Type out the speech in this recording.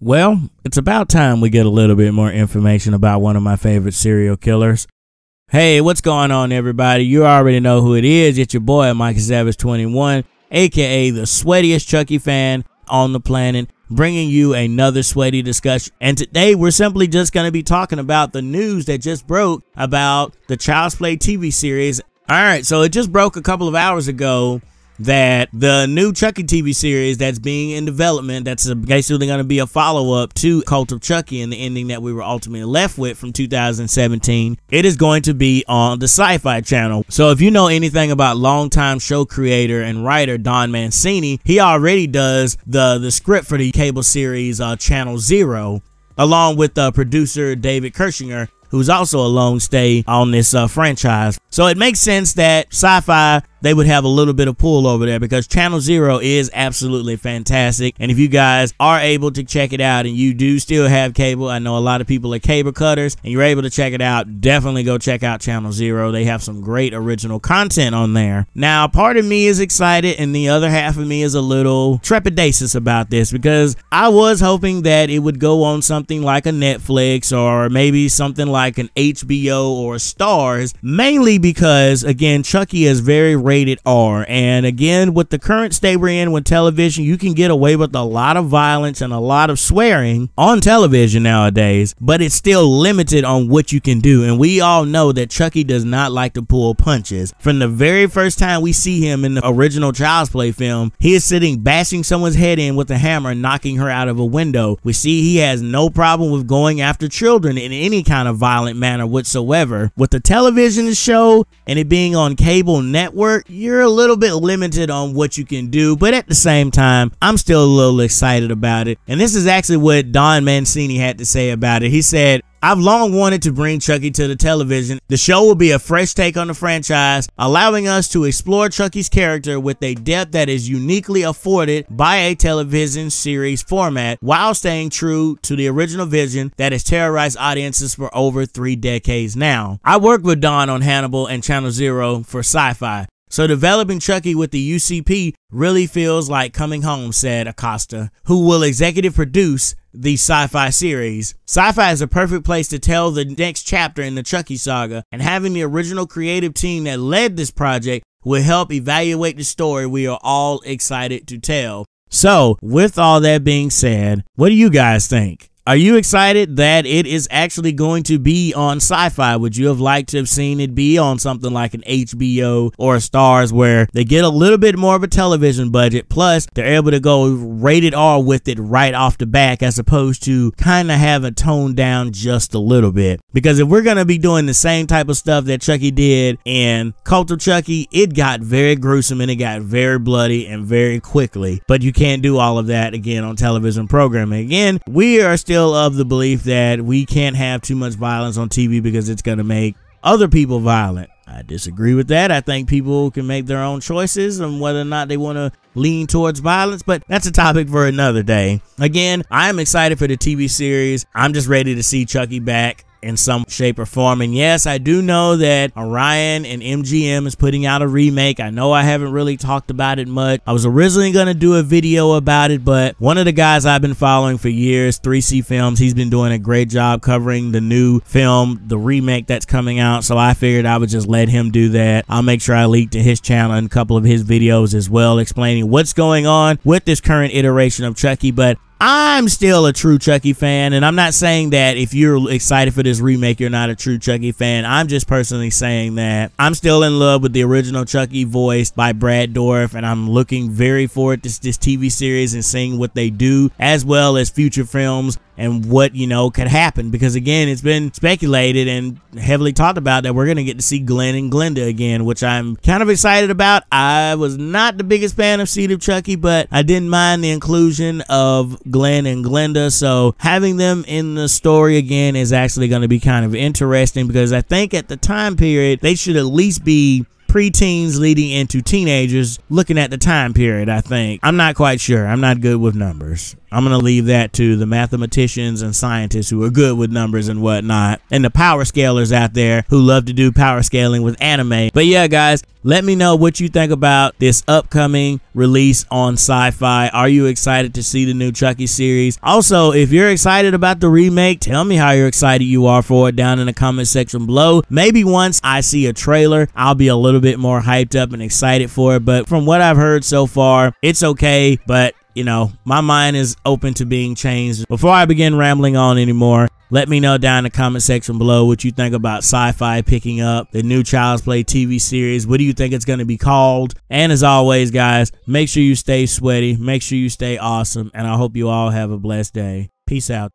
Well, it's about time we get a little bit more information about one of my favorite serial killers. Hey, what's going on, everybody? You already know who it is. It's your boy, Mike Savage 21, aka the sweatiest Chucky fan on the planet, bringing you another sweaty discussion. And today we're simply just going to be talking about the news that just broke about the Child's Play TV series. All right, so it just broke a couple of hours ago that the new Chucky TV series that's being in development, that's basically going to be a follow-up to Cult of Chucky and the ending that we were ultimately left with from 2017, it is going to be on the SYFY channel. So if you know anything about longtime show creator and writer Don Mancini, he already does the script for the cable series Channel Zero, along with producer David Kirschinger, who's also a lone stay on this franchise. So it makes sense that SYFY, they would have a little bit of pull over there because Channel Zero is absolutely fantastic. And if you guys are able to check it out and you do still have cable, I know a lot of people are cable cutters, and you're able to check it out, definitely go check out Channel Zero. They have some great original content on there. Now, part of me is excited and the other half of me is a little trepidatious about this because I was hoping that it would go on something like a Netflix or maybe something like an HBO or Stars, mainly because, again, Chucky is very rated R, and again, with the current state we're in with television, you can get away with a lot of violence and a lot of swearing on television nowadays, but it's still limited on what you can do. And we all know that Chucky does not like to pull punches. From the very first time we see him in the original Child's Play film, he is sitting bashing someone's head in with a hammer and knocking her out of a window. We see he has no problem with going after children in any kind of violent manner whatsoever. With the television show and it being on cable network, you're a little bit limited on what you can do, but at the same time, I'm still a little excited about it. And this is actually what Don Mancini had to say about it. He said, "I've long wanted to bring Chucky to the television. The show will be a fresh take on the franchise, allowing us to explore Chucky's character with a depth that is uniquely afforded by a television series format while staying true to the original vision that has terrorized audiences for over 3 decades now." I worked with Don on Hannibal and Channel Zero for SYFY. So developing Chucky with the UCP really feels like coming home, said Acosta, who will executive produce the SYFY series. SYFY is a perfect place to tell the next chapter in the Chucky saga, and having the original creative team that led this project will help evaluate the story we are all excited to tell. So, with all that being said, what do you guys think? Are you excited that it is actually going to be on SYFY? Would you have liked to have seen it be on something like an HBO or a Stars where they get a little bit more of a television budget, plus they're able to go rated R with it right off the back as opposed to kind of have it toned down just a little bit? Because if we're going to be doing the same type of stuff that Chucky did in Cult of Chucky, it got very gruesome and it got very bloody and very quickly. But you can't do all of that again on television programming. Again, we are still of the belief that we can't have too much violence on TV because it's going to make other people violent. I disagree with that. I think people can make their own choices on whether or not they want to lean towards violence, but that's a topic for another day. Again, I'm excited for the TV series. I'm just ready to see Chucky back in some shape or form. And yes, I do know that Orion and MGM is putting out a remake. I know I haven't really talked about it much. I was originally going to do a video about it, but one of the guys I've been following for years, 3C Films, he's been doing a great job covering the new film, the remake that's coming out. So I figured I would just let him do that. I'll make sure I link to his channel and a couple of his videos as well, explaining what's going on with this current iteration of Chucky. But I'm still a true Chucky fan, and I'm not saying that if you're excited for this remake, you're not a true Chucky fan. I'm just personally saying that I'm still in love with the original Chucky voiced by Brad Dourif, and I'm looking very forward to this TV series and seeing what they do, as well as future films and what, you know, could happen. Because again, it's been speculated and heavily talked about that we're going to get to see Glenn and Glenda again, which I'm kind of excited about. I was not the biggest fan of Seed of Chucky, but I didn't mind the inclusion of Glenn and Glenda. So having them in the story again is actually going to be kind of interesting, because I think at the time period, they should at least be preteens leading into teenagers looking at the time period, I think. I'm not quite sure. I'm not good with numbers. I'm going to leave that to the mathematicians and scientists who are good with numbers and whatnot, and the power scalers out there who love to do power scaling with anime. But yeah, guys, let me know what you think about this upcoming release on SYFY. Are you excited to see the new Chucky series? Also, if you're excited about the remake, tell me how you're excited you are for it down in the comment section below. Maybe once I see a trailer, I'll be a little bit more hyped up and excited for it. But from what I've heard so far, it's okay. But you know, my mind is open to being changed. Before I begin rambling on anymore, let me know down in the comment section below what you think about SYFY picking up the new Child's Play TV series. What do you think it's going to be called? And as always, guys, make sure you stay sweaty, make sure you stay awesome, and I hope you all have a blessed day. Peace out.